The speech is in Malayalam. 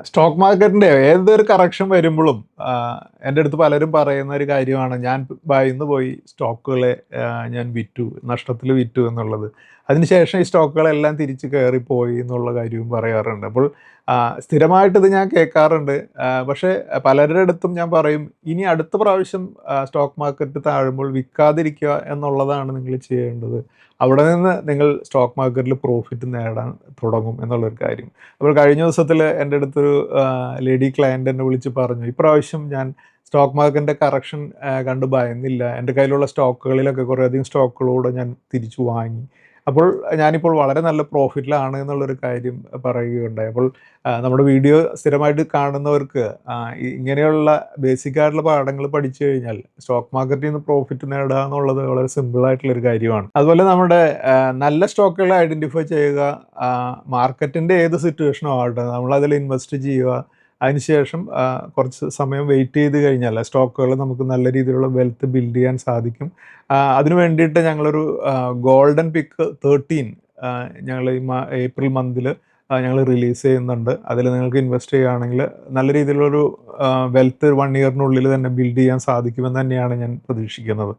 സ്റ്റോക്ക് മാർക്കറ്റിന്റെ ഏതൊരു കറക്ഷൻ വരുമ്പോഴും എൻ്റെ അടുത്ത് പലരും പറയുന്ന ഒരു കാര്യമാണ് ഞാൻ ഭയന്ന് പോയി സ്റ്റോക്കുകളെ ഞാൻ വിറ്റു, നഷ്ടത്തിൽ വിറ്റു എന്നുള്ളത്. അതിനുശേഷം ഈ സ്റ്റോക്കുകളെല്ലാം തിരിച്ച് കയറിപ്പോയി എന്നുള്ള കാര്യവും പറയാറുണ്ട്. അപ്പോൾ സ്ഥിരമായിട്ട് ഇത് ഞാൻ കേൾക്കാറുണ്ട്. പക്ഷേ പലരുടെ അടുത്തും ഞാൻ പറയും, ഇനി അടുത്ത പ്രാവശ്യം സ്റ്റോക്ക് മാർക്കറ്റ് താഴുമ്പോൾ വിൽക്കാതിരിക്കുക എന്നുള്ളതാണ് നിങ്ങൾ ചെയ്യേണ്ടത്. അവിടെ നിന്ന് നിങ്ങൾ സ്റ്റോക്ക് മാർക്കറ്റിൽ പ്രോഫിറ്റ് നേടാൻ തുടങ്ങും എന്നുള്ളൊരു കാര്യം. അപ്പോൾ കഴിഞ്ഞ ദിവസത്തിൽ എൻ്റെ അടുത്തൊരു ലേഡി ക്ലയൻ്റ് എന്നെ വിളിച്ച് പറഞ്ഞു, ഇപ്രാവശ്യം ഞാൻ സ്റ്റോക്ക് മാർക്കറ്റിൻ്റെ കറക്ഷൻ കണ്ട് ഭയന്നില്ല, എൻ്റെ കയ്യിലുള്ള സ്റ്റോക്കുകളിലൊക്കെ കുറേയധികം സ്റ്റോക്കുകളൂടെ ഞാൻ തിരിച്ചു വാങ്ങി. അപ്പോൾ ഞാനിപ്പോൾ വളരെ നല്ല പ്രോഫിറ്റിലാണ് എന്നുള്ളൊരു കാര്യം പറയുകയുണ്ടായി. അപ്പോൾ നമ്മുടെ വീഡിയോ സ്ഥിരമായിട്ട് കാണുന്നവർക്ക് ഇങ്ങനെയുള്ള ബേസിക് ആയിട്ടുള്ള പാഠങ്ങൾ പഠിച്ചു കഴിഞ്ഞാൽ സ്റ്റോക്ക് മാർക്കറ്റിൽ നിന്ന് പ്രോഫിറ്റ് നേടുക എന്നുള്ളത് വളരെ സിമ്പിളായിട്ടുള്ളൊരു കാര്യമാണ്. അതുപോലെ നമ്മുടെ നല്ല സ്റ്റോക്കുകളെ ഐഡൻറ്റിഫൈ ചെയ്യുക, മാർക്കറ്റിൻ്റെ ഏത് സിറ്റുവേഷനും ആവട്ടെ നമ്മളതിൽ ഇൻവെസ്റ്റ് ചെയ്യുക. അതിനുശേഷം കുറച്ച് സമയം വെയിറ്റ് ചെയ്ത് കഴിഞ്ഞാൽ സ്റ്റോക്കുകൾ നമുക്ക് നല്ല രീതിയിലുള്ള വെൽത്ത് ബിൽഡ് ചെയ്യാൻ സാധിക്കും. അതിനു വേണ്ടിയിട്ട് ഞങ്ങളൊരു ഗോൾഡൻ പിക്ക് 13 ഞങ്ങൾ ഈ ഏപ്രിൽ മന്തിൽ ഞങ്ങൾ റിലീസ് ചെയ്യുന്നുണ്ട്. അതിൽ നിങ്ങൾക്ക് ഇൻവെസ്റ്റ് ചെയ്യുകയാണെങ്കിൽ നല്ല രീതിയിലുള്ളൊരു വെൽത്ത് 1 ഇയറിനുള്ളിൽ തന്നെ ബിൽഡ് ചെയ്യാൻ സാധിക്കുമെന്ന് തന്നെയാണ് ഞാൻ പ്രതീക്ഷിക്കുന്നത്.